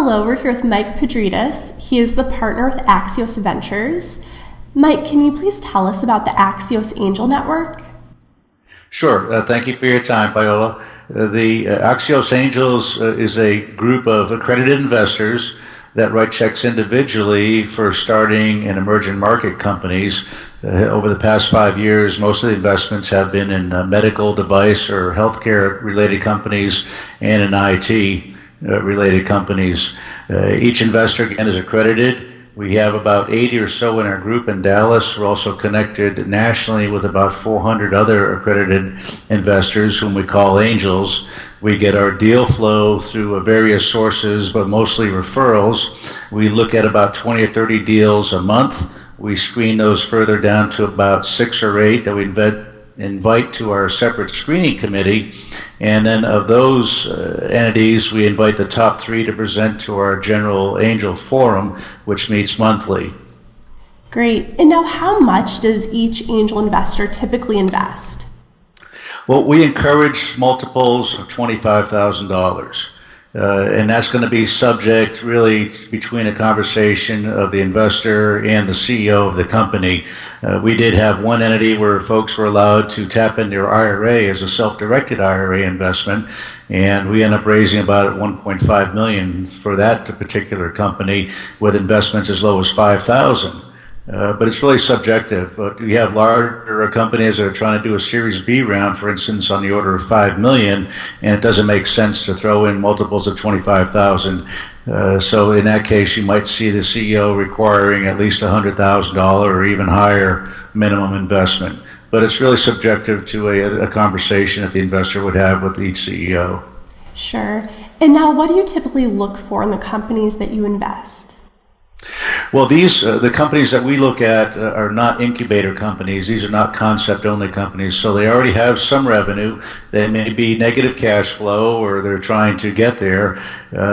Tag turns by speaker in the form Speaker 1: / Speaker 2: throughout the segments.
Speaker 1: Hello, we're here with Mike Petridis. He is the partner with Axios Ventures. Mike, can you please tell us about the Axios Angel Network?
Speaker 2: Sure. Thank you for your time, Viola. The Axios Angels is a group of accredited investors that write checks individually for starting and emerging market companies. Over the past 5 years, most of the investments have been in medical device or healthcare related companies and in IT related companies. Each investor, again, is accredited. We have about 80 or so in our group in Dallas. We're also connected nationally with about 400 other accredited investors whom we call angels. We get our deal flow through various sources, but mostly referrals. We look at about 20 or 30 deals a month. We screen those further down to about 6 or 8 that we invite to our separate screening committee. And then of those entities, we invite the top 3 to present to our general angel forum, which meets monthly.
Speaker 1: Great. And now how much does each angel investor typically invest?
Speaker 2: Well, we encourage multiples of $25,000. And that's going to be subject really between a conversation of the investor and the CEO of the company. We did have one entity where folks were allowed to tap in their IRA as a self-directed IRA investment, and we ended up raising about $1.5 million for that particular company with investments as low as $5,000. But it's really subjective. We have larger companies that are trying to do a Series B round, for instance, on the order of $5 million, and it doesn't make sense to throw in multiples of 25,000. So in that case, you might see the CEO requiring at least $100,000 or even higher minimum investment. But it's really subjective to a conversation that the investor would have with each CEO.
Speaker 1: Sure. And now what do you typically look for in the companies that you invest?
Speaker 2: Well, the companies that we look at are not incubator companies. These are not concept-only companies. So they already have some revenue. They may be negative cash flow, or they're trying to get there.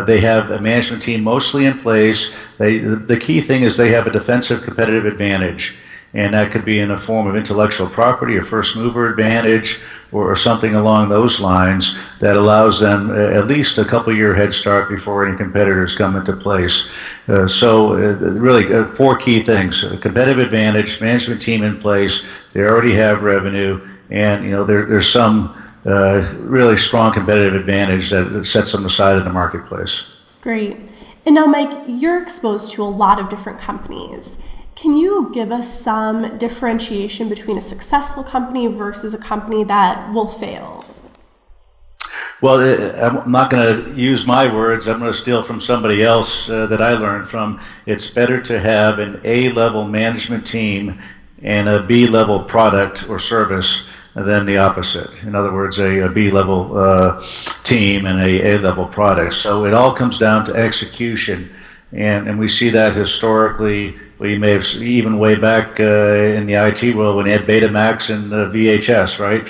Speaker 2: They have a management team mostly in place. The key thing is they have a defensive competitive advantage. And that could be in the form of intellectual property or first mover advantage or something along those lines that allows them at least a couple year head start before any competitors come into place. Really 4 key things: a competitive advantage, management team in place, they already have revenue, and there's some really strong competitive advantage that sets them aside in the marketplace.
Speaker 1: Great. And now, Mike, you're exposed to a lot of different companies. Can you give us some differentiation between a successful company versus a company that will fail?
Speaker 2: Well, I'm not going to use my words. I'm going to steal from somebody else that I learned from. It's better to have an A-level management team and a B-level product or service than the opposite. In other words, a B-level team and a A-level product. So it all comes down to execution. And we see that historically. We may have even way back in the IT world when they had Betamax and VHS, right?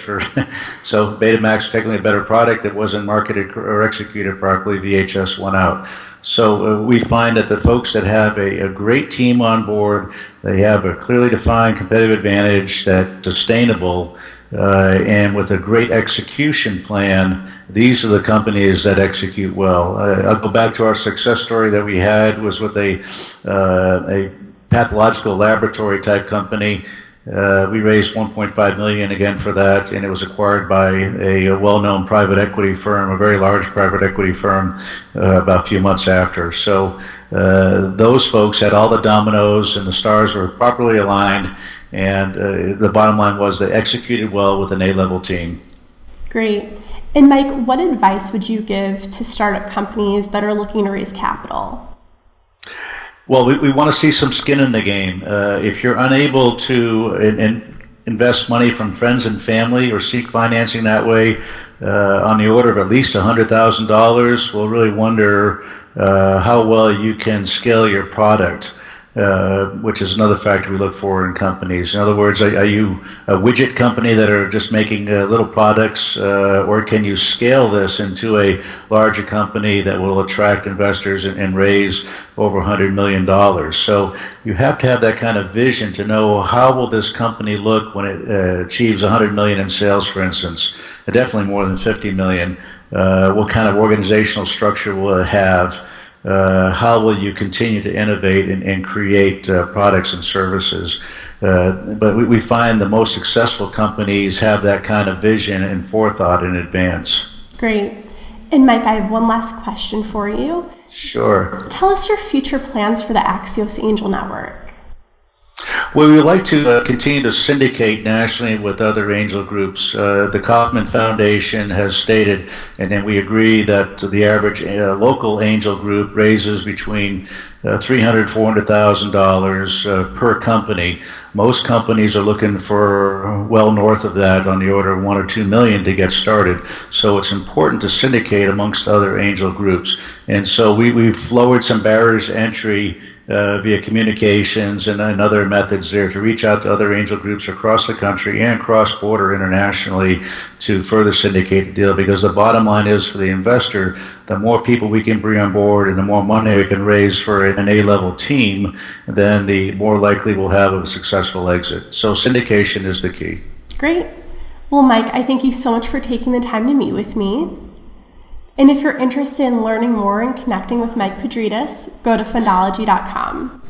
Speaker 2: So Betamax was technically a better product. It wasn't marketed or executed properly. VHS won out. So we find that the folks that have a great team on board, they have a clearly defined competitive advantage that's sustainable, and with a great execution plan, these are the companies that execute well. I'll go back to our success story that we had was with a pathological laboratory type company. We raised $1.5 million again for that, and it was acquired by a well-known private equity firm, a very large private equity firm, about a few months after. So those folks had all the dominoes and the stars were properly aligned, and the bottom line was they executed well with an A-level team.
Speaker 1: Great. And Mike, what advice would you give to startup companies that are looking to raise capital?
Speaker 2: Well, we want to see some skin in the game. If you're unable to invest money from friends and family or seek financing that way on the order of at least $100,000, we'll really wonder how well you can scale your product. Which is another factor we look for in companies. In other words, are you a widget company that are just making little products, or can you scale this into a larger company that will attract investors and raise over $100 million? So you have to have that kind of vision to know how will this company look when it achieves $100 million in sales, for instance, definitely more than $50 million. What kind of organizational structure will it have? how will you continue to innovate and create products and services? But we find the most successful companies have that kind of vision and forethought in advance.
Speaker 1: Great. And Mike, I have one last question for you.
Speaker 2: Sure.
Speaker 1: Tell us your future plans for the Axios Angel Network.
Speaker 2: Well, we would like to continue to syndicate nationally with other angel groups. The Kaufman Foundation has stated, and then we agree, that the average local angel group raises between $300,000 $400,000 per company. Most companies are looking for well north of that, on the order of $1 or $2 million to get started. So it's important to syndicate amongst other angel groups. And so we've lowered some barriers to entry via communications and other methods there to reach out to other angel groups across the country and cross-border internationally to further syndicate the deal, because the bottom line is, for the investor, the more people we can bring on board and the more money we can raise for an A-level team, then the more likely we'll have a successful exit. So syndication is the key.
Speaker 1: Great. Well, Mike, I thank you so much for taking the time to meet with me. And if you're interested in learning more and connecting with Mike Petridis, go to fundology.com.